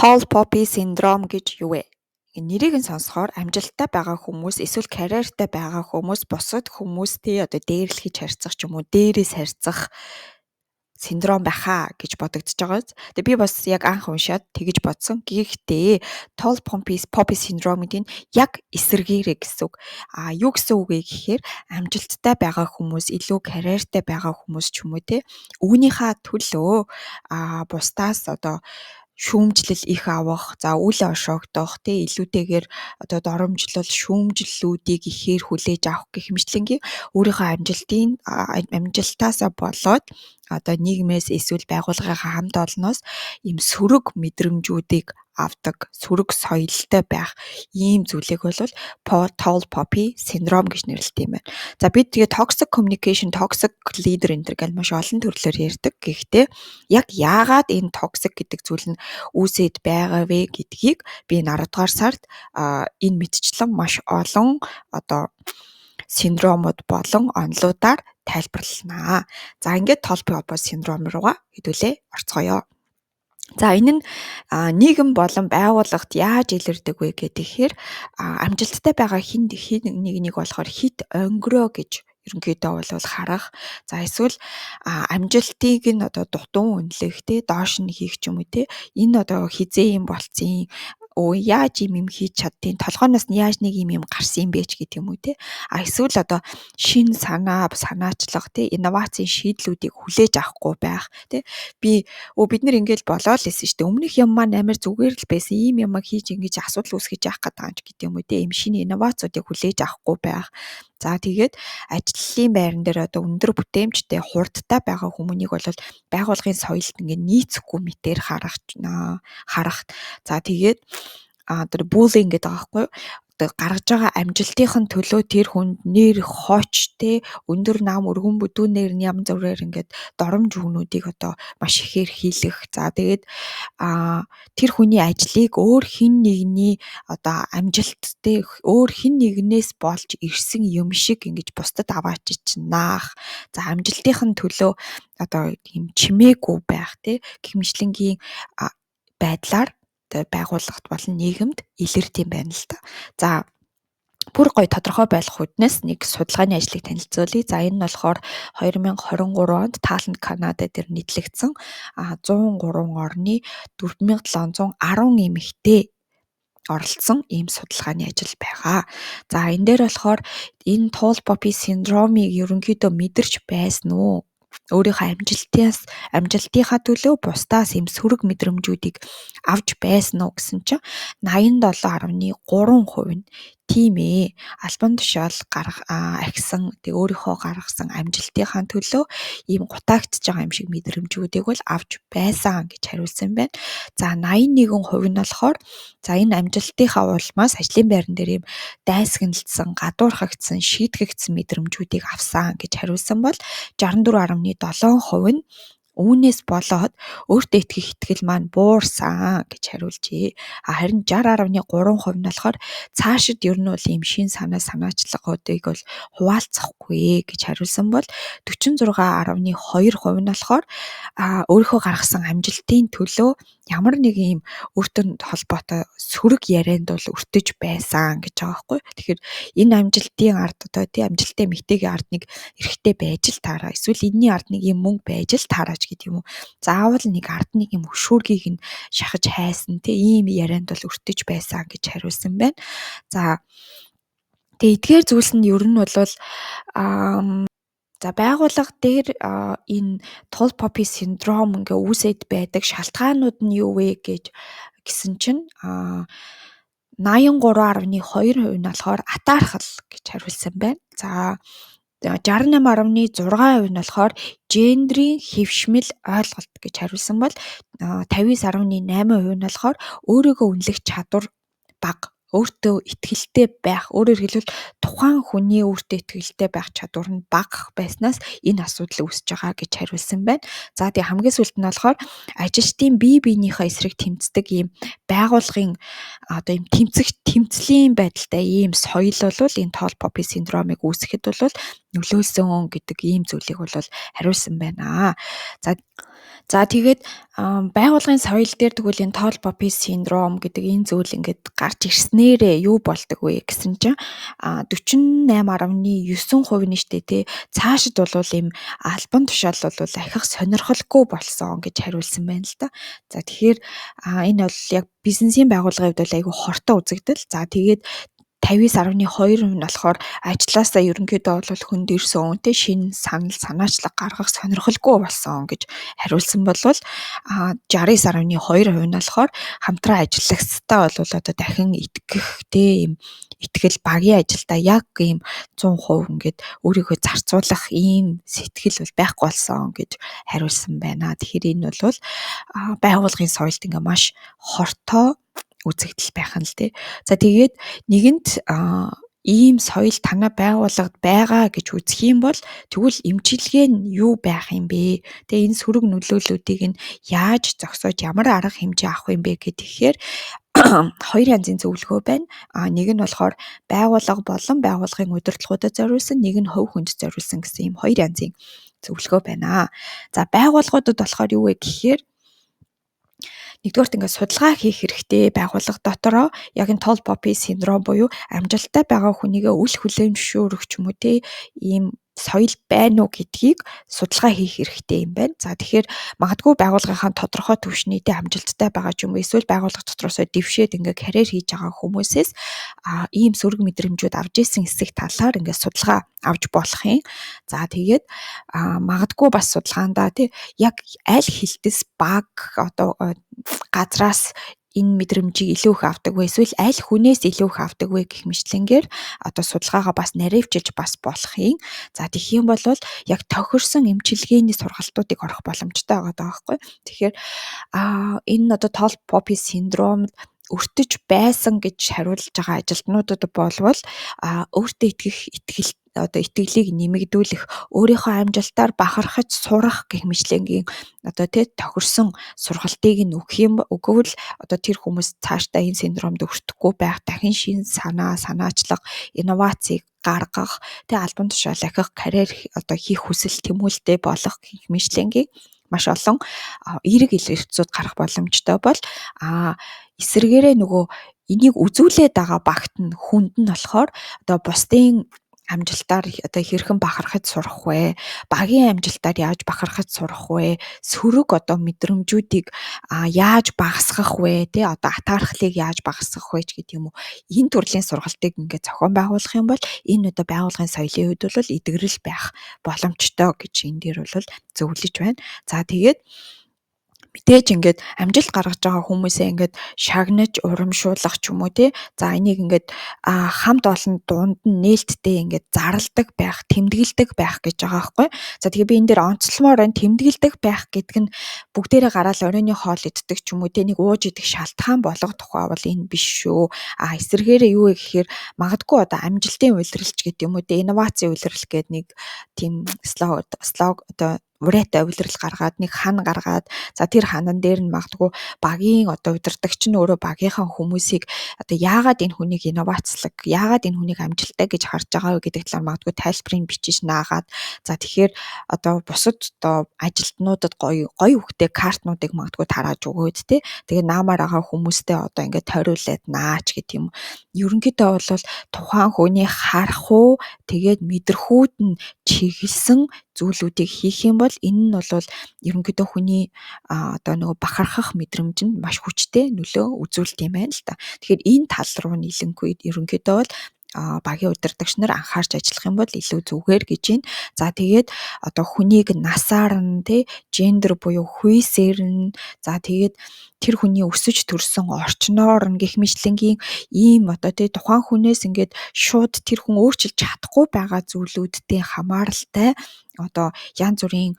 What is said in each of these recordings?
Tall poppy syndrome гэж юу вэ? Нэрийг нь сонсохоор амжилттай байгаа хүмүүс эсвэл карьертай байгаа хүмүүс бусад хүмүүстэй одоо дээрлэхэж харьцах ч юм уу, дээрээс харьцах синдром байхаа гэж бодогдож байгааз. Тэгээ би бас яг анх уншаад тэгэж бодсон. Гэхдээ tall poppy syndrome-ийн яг эсэргээрээ гэсэн үг. Юу гэсэн үг вэ гэхээр амжилттай байгаа хүмүүс, илүү карьертай байгаа хүмүүс ч юм уу те. Үүнийхээ төлөө бусдаас одоо шүүмжлэл их авах, за үл ошоогдох, те илүүтэйгээр одоо доромжлол, шүүмжлэлүүдийг ихээр хүлээж авах гэх мэтлэнгийн өөрийнхөө амжилтаасаа болоод одоо нийгмээс эсвэл байгууллагынхаа хамт олноос ийм сөрөг мэдрэмжүүдийг авдаг, сөрөг соёлтой байх ийм зүйлийг бол tall poppy syndrome гэж нэрлэдэг юм байна. За бид тэгээ toxic communication, toxic leader энэ төр гэл маш олон төрлөөр ярьдаг. Гэхдээ яг яагаад энэ toxic гэдэг зүйл нь үүсээд байгаа вэ гэдгийг би 10 дугаар сард энэ мэтчлэн маш олон одоо синдромууд болон онолуудаар тайлбарланаа. За ингээд tall poppy syndrome руугаа хэдүүлээ орцгоё. За энэ нь нийгэм болон байгууллагт яаж илэрдэг вэ гэхээр амжилттай байгаа хин нэгнийг болохоор хит онгороо гэж ерөнхийдөө бол харах. За эсвэл амжилтыг нь одоо дутуун үнэлэх те доош нь хийх ч юм уу те. Энэ одоо хизээ юм болцсон. Яаж юм хийж чаддیں۔ Толгойноос нь яаж нэг юм гарсан юм бэ ч гэдэг юм уу те. Эсвэл одоо шин санаачлах те инновацийн шийдлүүдийг хүлээж авахгүй байх те. Бид нар ингээл болоо л эсэн шүү дээ. Өмнөх юм маань амар зүгээр л байсан. Ийм юм хийж ингэж асуудал үүсгэж яах гэдэг юм ч гэдэг юм уу те. Ийм шинэ инновацуудыг хүлээж авахгүй байх. За тэгээд ажлын байран дээр одоо өндөр бүтээмжтэй хурдтай байгаа хүмүүнийг бол байгууллагын соёлд ингээд нийцэхгүй мэтээр харах. За тэгээд тэр буллинг гэдэг байгаа байхгүй юу? Гаргаж байгаа амжилтын төлөө тэр хүнд нэр хоочтэй өндөр нам өргөн бүдүүнээр ям зүрээр ингээд доромж өгнүүдийг одоо маш ихээр хийлэх. За тэгээд тэр хүний ажлыг өөр хин нэгний одоо амжилттай өөр хин нэгнээс болж ирсэн юм шиг ингэж бусдад аваачиж наах. За амжилтын төлөө одоо юм чимээгүй байх те гэх мэтлэнгийн байдлаар байгууллагт болон нийгэмд илэрдэг юм байна л да. За бүр гоё тодорхой байх үднэс нэг судалгааны ажлыг танилцуулъя. За энэ нь болохоор 2023 онд Талент Канада дээр нийтлэгдсэн 103 орны 4710 эмэгтэй оролцсон ийм судалгааны ажил байгаа. За энэ дээр болохоор энэ tall poppy syndrome-ыг ерөнхийдөө мэдэрч байсан уу? Өөрийнхөө амжилтынхаа төлөө бусдаас юм сөрөг мэдрэмжүүдийг авч байсан уу гэсэн чинь 87.3% нь тийм ээ. Албан тушаал агсан тэг өөрийнхөө гаргасан амжилтынхаа төлөө ийм гутаагтж байгаа юм шиг мэдрэмжүүдийг бол авч байсан гэж хариулсан байна. За 81% нь болохоор за энэ амжилтынхаа улмаас ажлын байран дээр ийм дайсагналдсан, гадуурхагдсан, шийтгэгдсэн мэдрэмжүүдийг авсан гэж хариулсан бол 64.7% нь үүнээс болоод өөртөө итгэх итгэл маань буурсан гэж хариулжээ. Харин 60.3% нь болохоор цаашид ер нь бол ийм шин санаачлагуудыг бол хуваалцахгүй гэж хариулсан бол 46.2% нь болохоор өөрийнхөө гаргасан амжилтын төлөө ямар нэг ийм өөртөө холбоотой сөрөг ярианд бол өртөж байсан гэж байгаа байхгүй. Тэгэхээр энэ амжилтын ард одоо тий амжилттай эмэгтэйгийн ард нэг эрэгтэй байж л таараа. Эсвэл энэний ард нэг юм мөнгө байж л таараач гэдэг юм уу. Заавал нэг ард нэг юм хөшүүргийг нь шахаж хайсан тий ийм ярианд бол өртөж байсан гэж хариулсан байна. За тэгээ эдгээр зүйлс нь ер нь бол за байгууллага дээр энэ tall poppy syndrome ингээ үүсэт байдаг шалтгаанууд нь юу вэ гэсэн чинь 83.2% нь болохоор атаархал гэж хариулсан байна. За 68.6% нь болохоор гендрийн хэвшмэл ойлголт гэж хариулсан бол 59.8% нь болохоор өөрийгөө үнэлэх чадвар бага. Өөртөө итгэлтэй байх, өөрөөр хэлбэл тухайн хүний өөртөө итгэлтэй байх чадвар нь бага байснаас энэ асуудал үүсэж байгаа гэж хариулсан байна. За тэгээ хамгийн сүүлд нь болохоор ажилчдын бие биенийхээ эсрэг тэмцдэг ийм байгууллагын одоо ийм тэмцлийн байдалтай ийм соёл бол энэ tall poppy syndrome-ыг үүсгэхэд бол нөлөөлсөн гэдэг ийм зүйлийг бол хариулсан байна. За тэгээд байгууллагын соёл дээр тэгвэл энэ tall poppy syndrome гэдэг энэ зүйл ингээд гарч ирснээрээ юу болдог вэ гэсэн чинь 48.9% нь штэ тий. Цаашид бол ийм альбан тушаал бол ахих сонирхолгүй болсон гэж хариулсан байна л да. За тэгэхээр энэ бол яг бизнесийн байгууллагын хувьд бол айгүй хортой үзэгдэл. За тэгээд 59.2% нь болохоор ажлаасаа ерөнхийдөө бол хүнд ирсэн үнэтэй шинэ санаачлаг гаргах сонирхолгүй болсон гэж хариулсан болвол 69.2% нь болохоор хамтран ажиллах хэвээр бол одоо дахин итгэх ийм итгэл багийн ажилдаа яг ийм 100% ингээд өөрийгөө зарцуулах ийм сэтгэл бол байхгүй болсон гэж хариулсан байна. Тэгэхээр энэ бол байгууллагын соёлд ингээ маш хортой үзэгдэл байх нь л дээ. За тэгээд нэгэнт ийм соёл танай байгууллагад байгаа гэж үзэх юм бол тэгвэл эмчилгээ нь юу байх юм бэ? Тэгээ энэ сөрөг нөлөөллүүдийг нь яаж зогсоож ямар арга хэмжээ авах юм бэ гэхээр хоёр янзын зөвлөгөө байна. Нэг нь болохоор байгууллага болон байгууллагын удирдлагуудад зориулсан, нэг нь хувь хүнд зориулсан гэсэн ийм хоёр янзын зөвлөгөө байна. За байгууллагуудад болохоор юу вэ гэхээр нэгдүгээрт ингээд судалгаа хийх хэрэгтэй байгууллага дотороо яг энэ tall poppy syndrome буюу амжилттай байгаа хүнийгээ үл хүлээмжшүүрэх ч юм уу те ийм соёл байна уу гэдгийг судалгаа хийх хэрэгтэй юм байна. За тэгэхээр магадгүй байгууллагынхаа тодорхой түвшний амжилттай байгаа ч юм уу эсвэл байгууллага дотроосоо дэвшээд ингээ карьер хийж байгаа хүмүүсээс ийм сөрөг мэдрэмжүүд авж исэн хэсэг талаар ингээ судалгаа авч болох юм. За тэгээд магадгүй бас судалгаандаа тий яг аль хилтэс баг одоо газраас энэ мэдрэмжийг илүү их авдаг вэ эсвэл аль хүнээс илүү их авдаг вэ гэх мэтлэнгээр одоо судалгаагаа бас наривчилж бас болох юм. За тэгэх юм бол яг тохирсон эмчилгээний сургалтуудыг орох боломжтой байгаа байхгүй. Тэгэхээр энэ одоо tall poppy syndrome өртөж байсан гэж хариулж байгаа ажилтнуудад болвол өөртөө итгэлийг нэмэгдүүлэх, өөрийнхөө амжилтаар бахархаж сурах гэх мэтлэнгийн одоо тохирсон сургалтыг нь өгвөл одоо тэр хүмүүс цаашдаа энэ синдромд өртөхгүй байх, дахин шин санаачлага, инновацийг гаргах, албан тушаал ахих, карьер одоо хийх хүсэл тэмүүлэлтэй болох гэх мэтлэнгийн маш олон эерэг илэрцүүд гарах боломжтой бол эсвэргээрээ нөгөө энийг үзүүлээд байгаа багт нь хүнд нь болохоор одоо бусдын амжилтаар одоо хэрхэн бахархаж сурах вэ? Багийн амжилтаар яаж бахархаж сурах вэ? Сөрөг одоо мэдрэмжүүдийг яаж багасгах вэ? Одоо атаархлыг яаж багасгах вэ гэдэг юм уу? Энэ төрлийн сургалтыг ингээд зохион байгуулах юм бол энэ одоо байгууллагын соёлын хувьд бол эдгэрэл байх боломжтой гэж энэ дээр бол зөвлөж байна. За тэгээд мэдээж ингээд амжилт гаргаж байгаа хүмүүсээ ингээд шагнаж урамшуулах ч юм уу тий. За энийг ингээд хамт олон дунд нь нээлттэй ингээд зарладаг байх, тэмдэглэдэг байх гэж байгаа байхгүй. За тэгээ би энэ дээр онцлмоор энэ тэмдэглэдэг байх гэдэг нь бүгдээрээ гараал оройны хоол иддэг ч юм уу тий. Нэг ууж идэх шалтгаан болгох тухай бол энэ биш шүү. Эсвэргээрээ юу вэ гэхээр магадгүй одоо амжилтын улиралч гэдэг юм уу тий. Инновацийн улирал гэдэг нэг тийм слог одоо урайтай улирал гаргаад нэг хан гаргаад за тэр ханан дээр нь магадгүй багийн одоо удирдагч нь өөрөө багийнхаа хүмүүсийг одоо яагаад энэ хүнийг инновацлог яагаад энэ хүнийг амжилттай гэж харж байгаа вэ гэдэг талаар магадгүй тайлбарыг бичиж наагаад за тэгэхээр одоо бусад одоо ажилтнуудад гоё хөхтэй картнуудыг магадгүй тарааж өгөөд те тэгээ наамаар байгаа хүмүүстэй одоо ингээд тойруулаад наач гэх юм. Ерөнхийдөө бол тухайн хүний харах уу тэгээд мэдрэхүйд нь чиглэсэн зүйлүүдийг хийх юм бол энэ нь бол ерөнхийдөө хүний одоо нөгөө бахархах мэдрэмж нь маш хүчтэй нөлөө үзүүлдэг юм байна л та. Тэгэхээр энэ тал руу нийлэнгүй ерөнхийдөө бол багийн удирдагч нар анхаарч ажиллах юм бол илүү зүгээр гэж байна. За тэгээд одоо хүнийг насаар нь гендер буюу хүйсээр нь за тэгээд тэр хүний өсөж төрсөн орчноор нь гэх мэтлэнгийн ийм одоо тухайн хүнээс ингээд шууд тэр хүн өөрчилж чадахгүй байгаа зүйлүүдтэй хамааралтай одоо янз бүрийн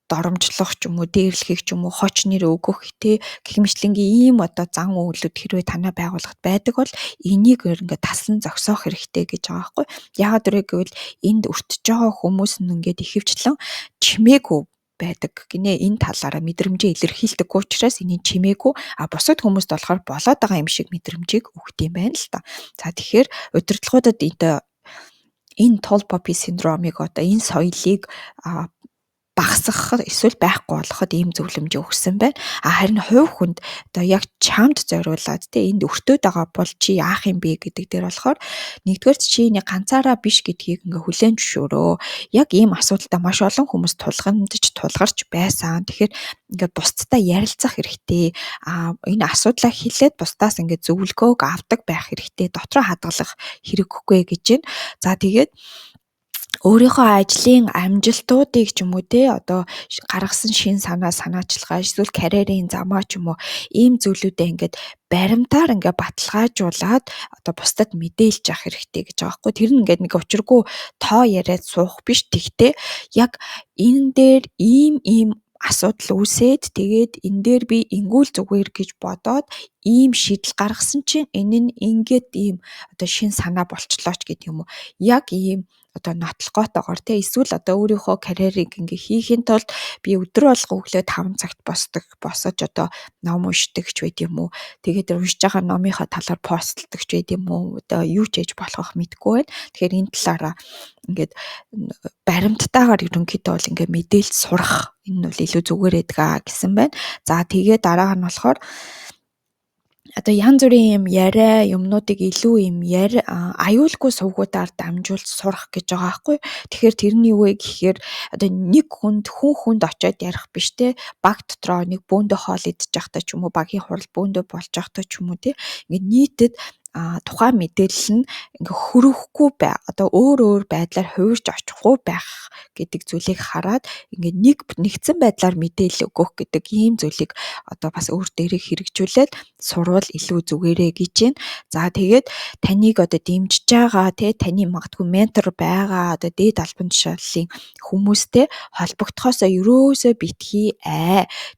доромжлох ч юм уу дээрлэхийг ч юм уу хоч нэр өгөх гэх мэтлэнгийн ийм одоо зан үйлүүд хэрвээ танай байгууллагад байдаг бол энийг ингээд таслан зогсоох хэрэгтэй гэж байгаа байхгүй. Яагаад вэ гэвэл энд өртөж байгаа хүмүүс нь ингээд ихэвчлэн чимээгүй байдаг гинэ энэ талаараа мэдрэмжээ илэрхийлдэг учраас энийг чимээгүй бусад хүмүүст болохоор болоод байгаа юм шиг мэдрэмжийг өгд юм байна л та. За тэгэхээр удирдлагуудад энэ tall poppy syndrome-ыг одоо энэ соёлыг багасгахад эсвэл байхгүй болгоход ийм зөвлөмж өгсөн байна. Харин хувь хүнд одоо яг чамд зориулаад энд өртөөд байгаа бол чи яах юм бэ гэдэг дээр болохоор нэгдүгээр чиний ганцаараа биш гэдгийг хүлээн зөвшөөрөө. Яг ийм асуудалтай маш олон хүмүүс тулгарч байсан. Тэгэхээр бусдтай ярилцах хэрэгтэй. Энэ асуудлаа хэлээд бусдаас зөвлөгөөг авдаг байх хэрэгтэй. Дотроо хадгалах хэрэггүй гэж байна. За тэгээд өөрийнхөө ажлын амжилтуудыг ч юм уу одоо гаргасан шин санаачилгаа эсвэл карьерийн замаа ч юм уу ийм зүйлүүдэд баримтаар баталгаажуулаад одоо бусдад мэдээлж авах хэрэгтэй гэж байгаа байхгүй. Тэр нь нэг учиргүй тоо яриад суух биш. Тэгтээ яг энэ дээр ийм асуудал үүсээд тэгээд энэ дээр би ингүүл зүгээр гэж бодоод ийм шийдэл гаргасан чинь энэ нь ингээд ийм одоо шин санаа болчлооч гэдэг юм уу. Яг ийм одоо нотлохоотойгоор эсвэл одоо өөрийнхөө карьерийг хийхин тулд би өдөр болго өглөө 5 цагт босож одоо ном уншдаг ч байд юм уу. Тэгээд уншиж байгаа номынхаа талаар постлдог ч байд юм уу. Одоо юу ч ээж болох мэдгүй байна. Тэгэхээр энэ талаараа баримттайгаар ерөнхийдөө бол мэдээлж сурах энэ бол илүү зүгээр эдгаа гэсэн байна. За тэгээд дараа нь болохоор одоо янз бүрийн юм яриа юмнуудыг илүү аюулгүй сувгуудаар дамжуулж сурах гэж байгаа байхгүй. Тэгэхээр тэрний юу вэ гэхээр одоо нэг хүнд очиод ярих биш баг дотроо нэг бөөндөө хоол идчих захтай ч юм уу багийн хурал бөөндөө болж захтай ч юм уу нийтэд тухайн мэдээлэл нь хөрөхгүй одоо өөр байдлаар хувирч очихгүй байх гэдэг зүйлийг хараад нэгдсэн байдлаар мэдээлэл өгөх гэдэг ийм зүйлийг одоо бас өөр дээрээ хэрэгжүүлээд сурвал илүү зүгээрээ гэж байна. За тэгээд таныг одоо дэмжиж байгаа таны магадгүй ментор байгаа одоо дээд албан тушаалын хүмүүстэй холбогдохоосоо ерөөсөө битгий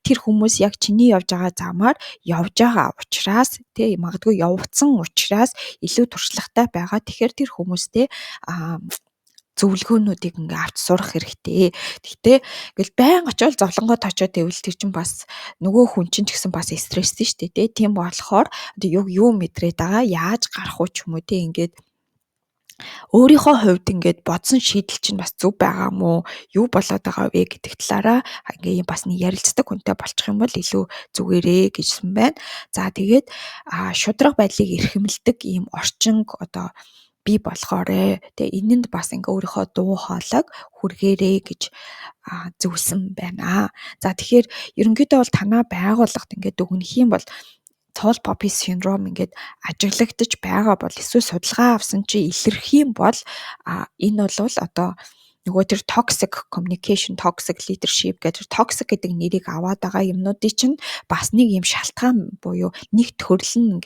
тэр хүмүүс яг чиний явж байгаа замаар явж байгаа учраас магадгүй явцсан учраас илүү туршлагатай байгаа. Тэгэхээр тэр хүмүүстэй зөвлөгөөнүүдийг авч сурах хэрэгтэй. Гэхдээ байнга очиод зовлонгоо очиод ивэл тэр чинь бас нөгөө хүн чинь ч гэсэн бас стресстэй шүү дээ. Тийм болохоор юу мэдрээд байгаа, яаж гарах уу ч юм уу өөрийнхөө хувьд бодсон шийдэл чинь бас зөв байгаа мó юу болоод байгаа вэ гэдэг талаараа бас нэг ярилцдаг хүнтэй болчих юм бол илүү зүгээрээ гэжсэн байна. За тэгээд шудраг байдлыг эрхэмлдэг ийм орчин одоо бий болохоорой. Энэнд бас өөрийнхөө дуу хоолойг хүргээрэй гэж зөвлөсөн байна. За тэгэхээр ерөнхийдөө бол танаа байгууллагт дүгнэх юм бол tall poppy syndrome ажиглагдаж байгаа бол эсвэл судалгаа авсан чи илэрх юм бол энэ бол одоо нөгөө тэр toxic communication, toxic leadership гэдэг toxic гэдэг нэрийг аваад байгаа юмнуудыг чинь бас нэг юм шалтгаан буюу нэг төрөл нь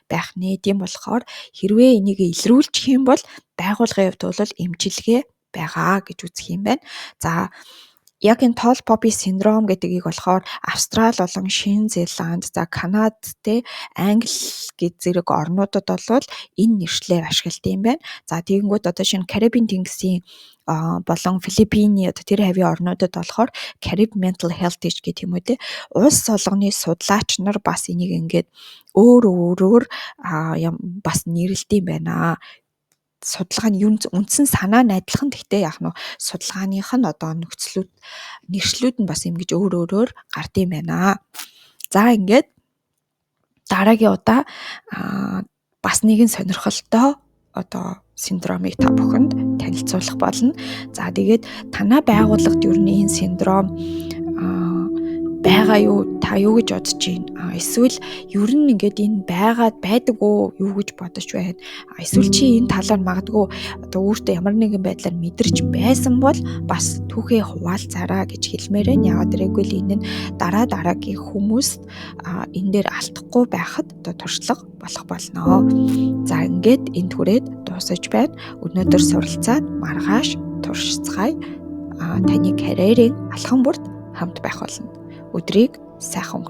байх нэ. Тийм болохоор хэрвээ энийг илрүүлчих юм бол байгууллагын хувьд бол эмчилгээ байгаа гэж үзэх юм байна. За яг энэ tall poppy syndrome гэдгийг болохоор Австрали болон Шинэ Зеланд, Канад, Англи гэд зэрэг орнуудад бол энэ нэршлэр ашигладаг юм байна. За тэгэнгүүт одоо шинэ Карибын тэнгисийн болон Филиппиний одоо тэр хавийн орнуудад болохоор Carib Mental Health гэх юм уу улс олгоны судлаач нар бас энийг өөрөөр бас нэрлэдэг юм байна. Судалгаа нь үндсэн санаа нь адилхан. Гэхдээ яг судалгааных нь одоо нэршлүүд нь бас ингэж өөрөөр гардыг юм байна. За дараагийн удаа бас нэгэн сонирхолтой одоо синдромыг та бүхэнд танилцуулах болно. За тэгээд танай байгууллагад ер нь энэ синдром байгаа юу? Та юу гэж бодож байна? Эсвэл ер нь энэ байдаг уу? Юу гэж бодож байна? Эсвэл чи энэ талаар магадгүй одоо өөртөө ямар нэгэн байдлаар мэдэрч байсан бол бас түүхээ хуваалцаараа гэж хэлмээр байна. Яагаад гэвэл энэ нь дараагийн хүмүүст энэ дээр алдахгүй байхад одоо туршлага болох болно. За энэ түрээд дуусаж байна. Өнөөдөр суралцаад маргааш туршицгаая. Таны карьерийн алхам бүрт хамт байх болно. Өдрийг сайхан